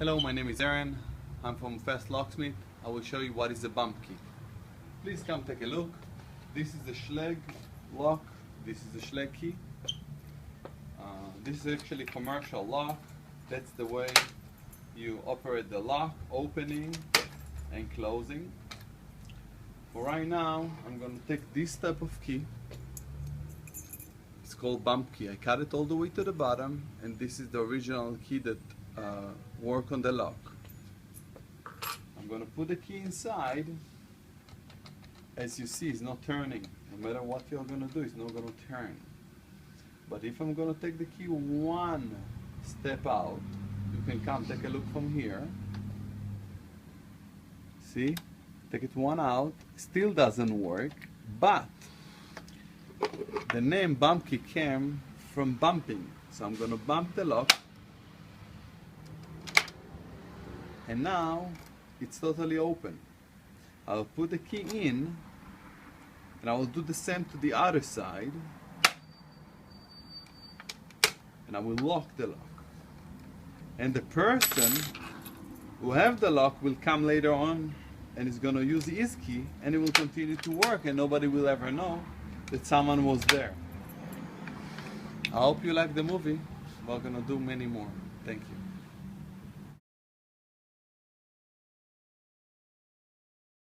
Hello, my name is Eran. I'm from Fast Locksmith. I will show you what is a bump key. Please come take a look. This is the Schleg lock. This is the Schleg key. This is actually a commercial lock. That's the way you operate the lock, opening and closing. For right now, I'm going to take this type of key. It's called bump key. I cut it all the way to the bottom, and this is the original key that work on the lock. I'm going to put the key inside. As you see, it's not turning. No matter what you're going to do, it's not going to turn. But if I'm going to take the key one step out, you can come take a look from here. See? Take it one out. Still doesn't work, but the name bump key came from bumping. So I'm going to bump the lock. And now it's totally open. I'll put the key in, and I will do the same to the other side, and I will lock the lock. And the person who have the lock will come later on and is going to use his key, and it will continue to work, and nobody will ever know that someone was there. I hope you like the movie. We're going to do many more. Thank you.